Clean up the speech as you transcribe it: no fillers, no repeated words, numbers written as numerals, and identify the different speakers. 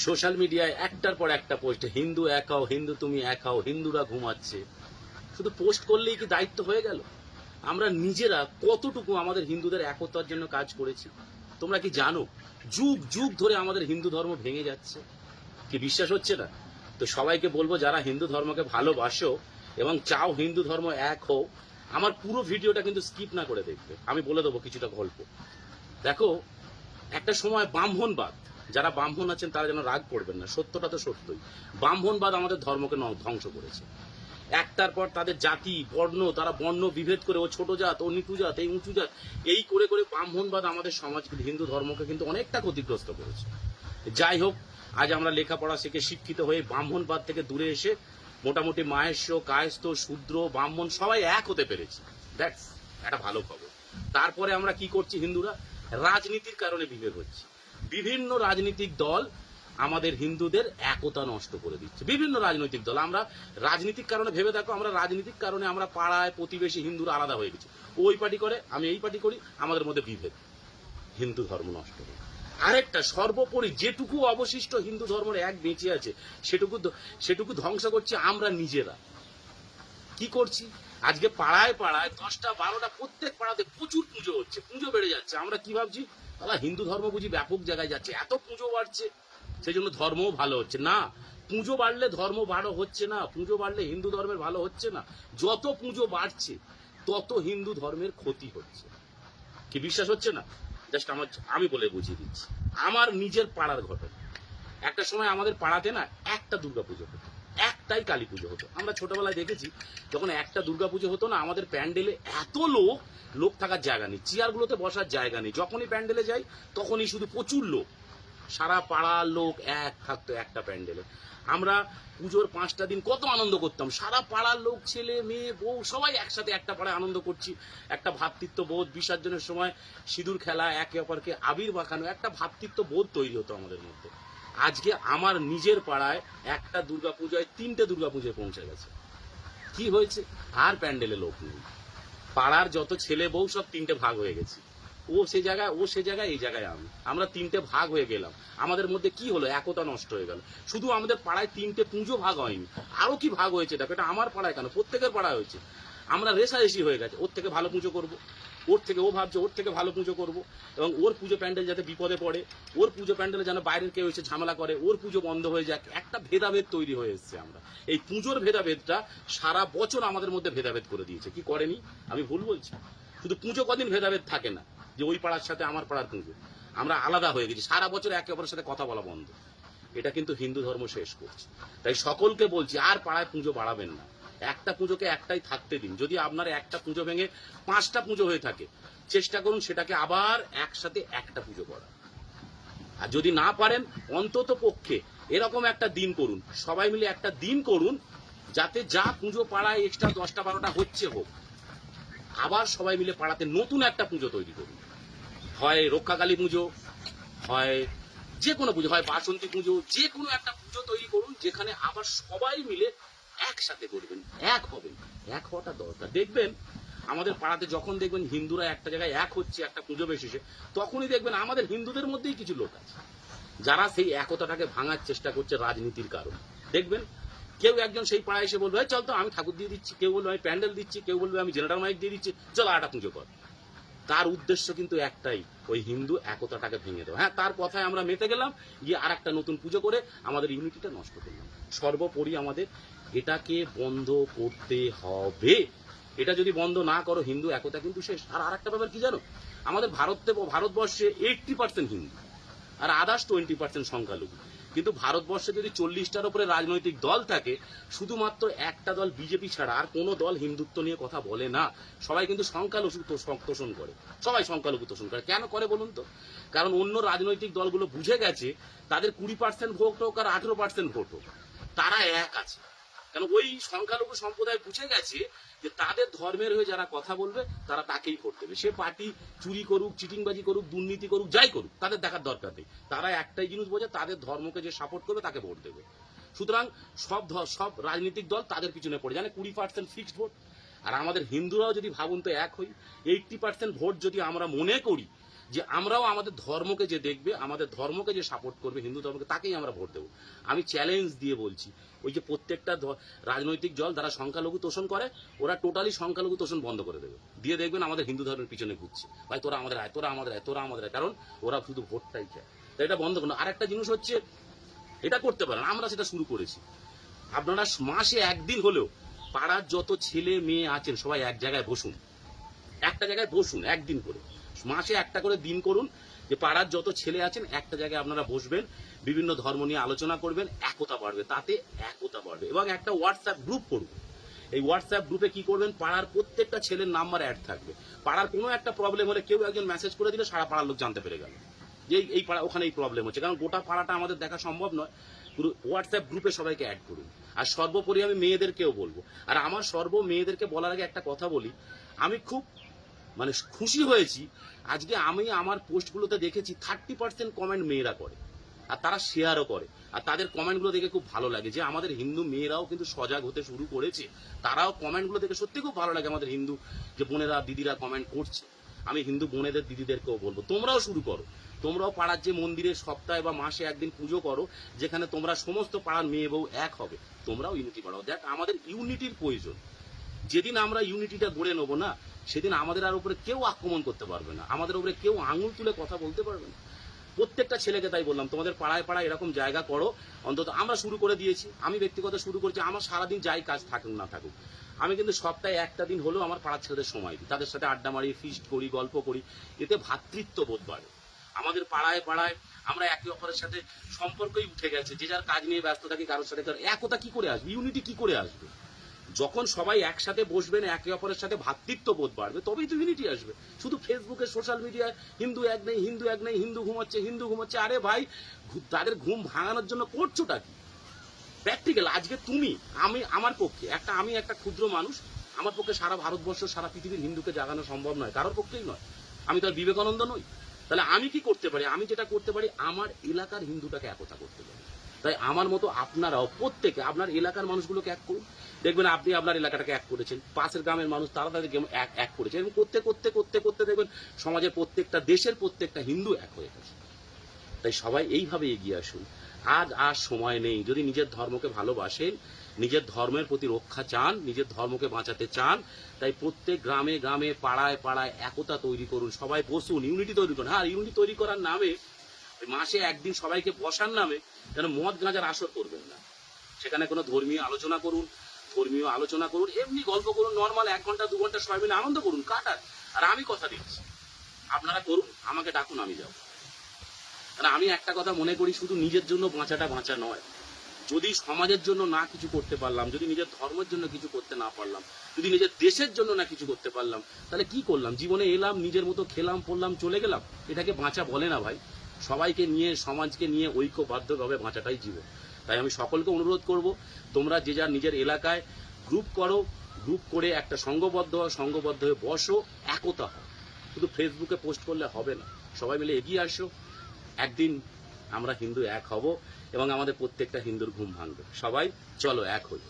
Speaker 1: Social মিডিয়ায় একটার পর একটা পোস্ট, হিন্দু এক হও, হিন্দু তুমি এক হও, হিন্দুরা ঘুমাচ্ছে। শুধু পোস্ট করলেই কি দায়িত্ব হয়ে গেল? আমরা নিজেরা কতটুকু আমাদের হিন্দুদের একতার জন্য কাজ করেছি তোমরা কি জানো? যুগ যুগ ধরে আমাদের হিন্দু ধর্ম ভেঙে যাচ্ছে, কি বিশ্বাস হচ্ছে না? তো সবাইকে বলবো, যারা হিন্দু ধর্মকে ভালোবাসো এবং চাও হিন্দু ধর্ম এক হোক, আমার পুরো ভিডিওটা কিন্তু স্কিপ না করে দেখবে। আমি বলে দেবো কিছুটা গল্প। দেখো, একটা সময় ব্রাহ্মণবাদ, যারা ব্রাহ্মণ আছেন তারা যেন রাগ করবেন না, সত্যটা তো সত্যই, ব্রাহ্মণবাদ আমাদের ধর্মকে ধ্বংস করেছে। একটার পর তাদের জাতি বর্ণ, তারা বর্ণ বিভেদ করে, ও ছোট জাত, ও নিচু জাত, এই উঁচু জাত, এই করে করে ব্রাহ্মণবাদ আমাদের সমাজ, হিন্দু ধর্মকে কিন্তু অনেকটা ক্ষতিগ্রস্ত করেছে। যাই হোক, আজ আমরা লেখাপড়া শিখে শিক্ষিত হয়ে ব্রাহ্মণবাদ থেকে দূরে এসে মোটামুটি মাহেশ্ব, কায়স্থ, শূদ্র, ব্রাহ্মণ সবাই এক হতে পেরেছি। দ্যাটস একটা ভালো খবর। তারপরে আমরা কি করছি? হিন্দুরা রাজনীতির কারণে বিভেদ হচ্ছে। বিভিন্ন রাজনৈতিক দল আমাদের হিন্দুদের একতা নষ্ট করে দিচ্ছে। বিভিন্ন রাজনৈতিক দল, আমরা রাজনীতিক কারণে ভেবে দেখো, আমরা রাজনীতিক কারণে আমরা পাড়ায় প্রতিবেশী হিন্দুরা আলাদা হয়ে গেছি। ওই পার্টি করে, আমি এই পার্টি করি, আমাদের মধ্যে বিভেদ, হিন্দু ধর্ম নষ্ট করে। আরেকটা, সর্বোপরি যেটুকু অবশিষ্ট হিন্দু ধর্মের এক বেঁচে আছে সেটুকু ধ্বংস করছি আমরা নিজেরা। কি করছি? আজকে পাড়ায় পাড়ায় 10টা 12টা প্রত্যেক পাড়াতে প্রচুর পুজো হচ্ছে, পুজো বেড়ে যাচ্ছে। আমরা কি ভাবছি, তাহলে হিন্দু ধর্ম বুঝি ব্যাপক জায়গায় যাচ্ছে, এত পুজো বাড়ছে সেই জন্য ধর্মও ভালো হচ্ছে না। পুজো বাড়লে ধর্ম ভালো হচ্ছে না, পুজো বাড়লে হিন্দু ধর্মের ভালো হচ্ছে না। যত পুজো বাড়ছে তত হিন্দু ধর্মের ক্ষতি হচ্ছে। কি বিশ্বাস হচ্ছে না? জাস্ট আমি বলে বুঝিয়ে দিচ্ছি আমার নিজের পাড়ার ঘটনা। একটা সময় আমাদের পাড়াতে না একটা দুর্গাপুজো হতো, একটাই কালী পুজো হতো। আমরা ছোটবেলায় দেখেছি, যখন একটা দুর্গাপুজো হতো না, আমাদের প্যান্ডেলে এত লোক থাকার জায়গা নেই, চেয়ারগুলোতে বসার জায়গা নেই। যখনই প্যান্ডেলে যাই তখনই শুধু প্রচুর লোক, সারা পাড়ার লোক এক থাকতো একটা প্যান্ডেলে। আমরা পুজোর 5টা দিন কত আনন্দ করতাম, সারা পাড়ার লোক, ছেলে মেয়ে বউ সবাই একসাথে একটা পাড়ায় আনন্দ করছি। একটা ভ্রাতৃত্ব বোধ, বিসর্জনের সময় সিঁদুর খেলা, একে অপরকে আবির মাখানো, একটা ভ্রাতৃত্ব বোধ তৈরি হতো আমাদের মধ্যে। আজকে আমার নিজের পাড়ায় একটা দুর্গাপূজায় 3টে দুর্গাপূজায় পৌঁছে গেছে। কি হয়েছে? আর প্যান্ডেলে লোক নেই। পাড়ার যত ছেলে বউ সব 3টে ভাগ হয়ে গেছি। ও সে জায়গায়, ও সে জায়গায়, এই জায়গায় আমি, আমরা 3টে ভাগ হয়ে গেলাম। আমাদের মধ্যে কি হলো? একতা নষ্ট হয়ে গেল। শুধু আমাদের পাড়ায় 3টে পুজো ভাগ হয়নি, আরো কি ভাগ হয়েছে দেখো। এটা আমার পাড়ায় কেন, প্রত্যেকের পাড়ায় হয়েছে। আমরা রেষারেষি হয়ে গেছে, ওর থেকে ভালো পুজো করব, ওর থেকে, ও ভাবছে ওর থেকে ভালো পুজো করব, এবং ওর পুজো প্যান্ডেল যাতে বিপদে পড়ে, ওর পুজো প্যান্ডেলে যেন বাইরের কেউ এসে ঝামেলা করে, ওর পুজো বন্ধ হয়ে যাক, একটা ভেদাভেদ তৈরি হয়ে এসছে। আমরা এই পুজোর ভেদাভেদটা সারা বছর আমাদের মধ্যে ভেদাভেদ করে দিয়েছে। কি করেনি? আমি ভুল বলছি? শুধু পুজো কদিন ভেদাভেদ থাকে না, যে ওই পাড়ার সাথে আমার পাড়ার পুজো, আমরা আলাদা হয়ে গেছি, সারা বছর একে অপরের সাথে কথা বলা বন্ধ। এটা কিন্তু হিন্দু ধর্ম শেষ করছে। তাই সকলকে বলছি, আর পাড়ায় পুজো বাড়াবেন না, একটা পুজোকে একটাই থাকতে দিন। যদি আপনার একটা পুজো ভেঙে 5টা পুজো হয়ে থাকে, চেষ্টা করুন সেটাকে আবার একসাথে একটা পুজো করা। আর যদি না পারেন, অন্তত পক্ষে এরকম একটা দিন করুন, সবাই মিলে একটা দিন করুন, যাতে যা পুজো পাড়ায় এক্সট্রা 10টা 12টা হচ্ছে হোক, আবার সবাই মিলে পাড়াতে নতুন একটা পুজো তৈরি করুন। হয় রক্ষাকালী পুজো, হয় যে কোনো পুজো, হয় বাসন্তী পুজো, যে কোনো একটা পুজো তৈরি করুন, যেখানে আবার সবাই মিলে একসাথে করবেন, এক হবেন। এক হওয়াটা দরকার। দেখবেন আমাদের পাড়াতে যখন দেখবেন হিন্দুরা একটা জায়গায় এক হচ্ছে একটা পুজো বেশিসে, তখনই দেখবেন আমাদের হিন্দুদের মধ্যেই কিছু লোক আছে যারা সেই একতাটাকে ভাঙার চেষ্টা করছে রাজনীতির কারণে। দেখবেন কেউ একজন সেই পাড়ায় এসে বলবে, চল তো আমি ঠাকুর দিয়ে দিচ্ছি, কেউ বলবে আমি প্যান্ডেল দিচ্ছি, কেউ বলবে আমি জেনারেটর মাইক দিয়ে দিচ্ছি, চল একটা পুজো কর। তার উদ্দেশ্য কিন্তু একটাই, ওই হিন্দু একতাটাকে ভেঙে দেওয়া। হ্যাঁ, তার কথায় আমরা মেতে গেলাম, গিয়ে আর একটা নতুন পুজো করে আমাদের ইউনিটিটা নষ্ট করলাম। সর্বোপরি আমাদের এটাকে বন্ধ করতে হবে। এটা যদি বন্ধ না করো, হিন্দু একতা কিন্তু শেষ। আর আরেকটা ব্যাপার কি জানো, আমাদের ভারতবর্ষে 80% হিন্দু আর আদার্স 20% সংখ্যালঘু। কিন্তু ভারতবর্ষে যদি 40টার উপরে রাজনৈতিক দল থাকে, শুধুমাত্র একটা দল বিজেপি ছাড়া আর কোনো দল হিন্দুত্ব নিয়ে কথা বলে না। সবাই কিন্তু সংখ্যালঘু তোষণ করে, সবাই সংখ্যালঘু তোষণ করে। কেন করে বলুন তো? কারণ অন্য রাজনৈতিক দলগুলো বুঝে গেছে, তাদের 20% ভোট হোক আর 18% ভোট হোক, তারা এক আছে। কারণ ওই সংখ্যালঘু সম্প্রদায় বুঝে গেছে যে তাদের ধর্মের হয়ে যারা কথা বলবে তারা তাকেই ভোট দেবে। সে পার্টি চুরি করুক, চিটিংবাজি করুক, দুর্নীতি করুক, যাই করুক, তাদের দেখার দরকার নেই। তারা একটাই জিনিস বোঝে, তাদের ধর্মকে যে সাপোর্ট করবে তাকে ভোট দেবে। সুতরাং সব রাজনৈতিক দল তাদের পিছনে পড়ে, জানে 20% ফিক্সড ভোট। আর আমাদের হিন্দুরাও যদি ভাবুন তো এক হই, 80% ভোট যদি আমরা মনে করি যে আমরাও আমাদের ধর্মকে যে দেখবে, আমাদের ধর্মকে যে সাপোর্ট করবে, হিন্দু ধর্মকে, তাকেই আমরা ভোট দেবো। আমি চ্যালেঞ্জ দিয়ে বলছি, ওই যে প্রত্যেকটা রাজনৈতিক দল যারা সংখ্যালঘু তোষণ করে, ওরা টোটালি সংখ্যালঘু তোষণ বন্ধ করে দেবে, দিয়ে দেখবেন আমাদের হিন্দু ধর্মের পিছনে ঘুরছে, ভাই তোরা আমাদের আয়, তোরা আমাদের আয়, তোরা আমাদের আয়, কারণ ওরা শুধু ভোটটাই চায়। তাই এটা বন্ধ করুন। আরেকটা জিনিস হচ্ছে, এটা করতে পারেন, আমরা সেটা শুরু করেছি, আপনারা মাসে একদিন হলেও পাড়ার যত ছেলে মেয়ে আছেন সবাই এক জায়গায় বসুন, একটা জায়গায় বসুন, একদিন করে মাসে একটা করে দিন করুন, যে পাড়ার যত ছেলে আছেন একটা জায়গায় আপনারা বসবেন, বিভিন্ন ধর্ম নিয়ে আলোচনা করবেন, একতা বাড়বে, তাতে একতা বাড়বে। এবং একটা হোয়াটসঅ্যাপ গ্রুপ করুন। এই হোয়াটসঅ্যাপ গ্রুপে কি করবেন, পাড়ার প্রত্যেকটা ছেলের নাম্বার অ্যাড থাকবে। পাড়ার কোনো একটা প্রবলেম হলে কেউ একজন মেসেজ করে দিলে সারা পাড়ার লোক জানতে পেরে গেল যে এই পাড়া ওখানে এই প্রবলেম হচ্ছে, কারণ গোটা পাড়াটা আমাদের দেখা সম্ভব নয়। পুরো হোয়াটসঅ্যাপ গ্রুপে সবাইকে অ্যাড করুন। আর সর্বোপরি আমি মেয়েদেরকেও বলবো, আর আমার মেয়েদেরকে বলার আগে একটা কথা বলি, আমি খুব খুশি হয়েছি আজকে, আমি আমার পোস্টগুলোতে দেখেছি 30% কমেন্ট মেয়েরা করে, আর তারা শেয়ারও করে, আর তাদের কমেন্টগুলো দেখে খুব ভালো লাগে যে আমাদের হিন্দু মেয়েরাও কিন্তু সজাগ হতে শুরু করেছে। তারাও কমেন্টগুলো দেখে সত্যি খুব ভালো লাগে, আমাদের হিন্দু যে বোনেরা দিদিরা কমেন্ট করছে। আমি হিন্দু বোনেদের দিদিদেরকেও বলবো, তোমরাও শুরু করো, তোমরাও পাড়ার যে মন্দিরে সপ্তাহে বা মাসে একদিন পুজো করো, যেখানে তোমরা সমস্ত পাড়ার মেয়ে বউ এক হবে, তোমরাও ইউনিটি বাড়াও। দেখ, আমাদের ইউনিটির প্রয়োজন। যেদিন আমরা ইউনিটিটা গড়ে নেবো না, সেদিন আমাদের আর উপরে কেউ আক্রমণ করতে পারবে না, আমাদের উপরে কেউ আঙুল তুলে কথা বলতে পারবে না। প্রত্যেকটা ছেলেকে তাই বললাম, তোমাদের পাড়ায় পাড়ায় এরকম জায়গা করো। অন্তত আমরা শুরু করে দিয়েছি, আমি ব্যক্তিগত শুরু করেছি। আমার সারাদিন যাই কাজ থাকুক না থাকুক, আমি কিন্তু সপ্তাহে একটা দিন হলেও আমার পাড়ার ছেলেদের সময় দিই, তাদের সাথে আড্ডা মারি, ফিস্ট করি, গল্প করি। এতে ভ্রাতৃত্ব বোধ বাড়ে। আমাদের পাড়ায় পাড়ায় আমরা একে অপরের সাথে সম্পর্কই উঠে গেছে, যে যার কাজ নিয়ে ব্যস্ত থাকি, কারোর সাথে একতা কি করে আসবে, ইউনিটি কি করে আসবে? যখন সবাই একসাথে বসবেন, একে অপরের সাথে ভ্রাতৃত্ব বোধ বাড়বে, তবেই তো ইউনিটি আসবে। শুধু ফেসবুকে সোশ্যাল মিডিয়ায় হিন্দু এক নেই, হিন্দু এক নেই, হিন্দু ঘুমাচ্ছে, হিন্দু ঘুমাচ্ছে। আরে ভাই, তাদের ঘুম ভাঙানোর জন্য করছোটা কি? প্র্যাকটিক্যাল। আজকে তুমি, আমার পক্ষে আমি একটা ক্ষুদ্র মানুষ, আমার পক্ষে সারা ভারতবর্ষ, সারা পৃথিবীর হিন্দুকে জাগানো সম্ভব নয়, কারোর পক্ষেই নয়। আমি তো আর বিবেকানন্দ নই। তাহলে আমি কি করতে পারি? আমি যেটা করতে পারি, আমার এলাকার হিন্দুটাকে একতা করতে পারি। তাই আমার মতো আপনারাও প্রত্যেকে আপনার এলাকার মানুষগুলোকে এক করুন। দেখবেন আপনি আপনার এলাকাটাকে এক করেছেন, পাশের গ্রামের মানুষ তারা তাদেরকে এক করেছে, এবং করতে করতে করতে করতে দেখবেন সমাজের প্রত্যেকটা, দেশের প্রত্যেকটা হিন্দু এক হয়ে গেছে। তাই সবাই এইভাবে এগিয়ে আসুন। আজ আর সময় নেই। যদি নিজের ধর্মকে ভালোবাসেন, নিজের ধর্মের প্রতি রক্ষা চান, নিজের ধর্মকে বাঁচাতে চান, তাই প্রত্যেক গ্রামে গ্রামে, পাড়ায় পাড়ায় একতা তৈরি করুন। সবাই বসুন, ইউনিটি তৈরি করুন। হ্যাঁ, ইউনিটি তৈরি করার নামে মাসে একদিন সবাইকে বসার নামে যেন মদ গাঁজার আসর করবেন না। সেখানে কোনো ধর্মীয় আলোচনা করুন, এমনি গল্প করুন, নর্মাল 1 ঘন্টা 2 ঘন্টা সবাই মিলে আনন্দ করুন, কাটান। আর আমি কথা দিচ্ছি, আপনারা করুন, আমাকে ডাকুন, আমি যাবো। কারণ আমি একটা কথা মনে করি, শুধু নিজের জন্য বাঁচাটা বাঁচা নয়। যদি সমাজের জন্য না কিছু করতে পারলাম, যদি নিজের ধর্মের জন্য কিছু করতে না পারলাম, যদি নিজের দেশের জন্য না কিছু করতে পারলাম, তাহলে কি করলাম? জীবনে এলাম, নিজের মতো খেলাম, পড়লাম, চলে গেলাম। এটাকে বাঁচা বলে না ভাই। সবাইকে নিয়ে, সমাজকে নিয়ে ঐক্যবদ্ধভাবে বাঁচাটাই জীবন। তাই আমি সকলকে অনুরোধ করব, তোমরা যে যার নিজের এলাকায় গ্রুপ করো, গ্রুপ করে একটা সংঘবদ্ধ হয়ে বসো, একতা হয়। শুধু ফেসবুকে পোস্ট করলে হবে না, সবাই মিলে এগিয়ে আসো। একদিন আমরা হিন্দু এক হব, এবং আমাদের প্রত্যেকটা হিন্দুর ঘুম ভাঙবে। সবাই চলো এক হই।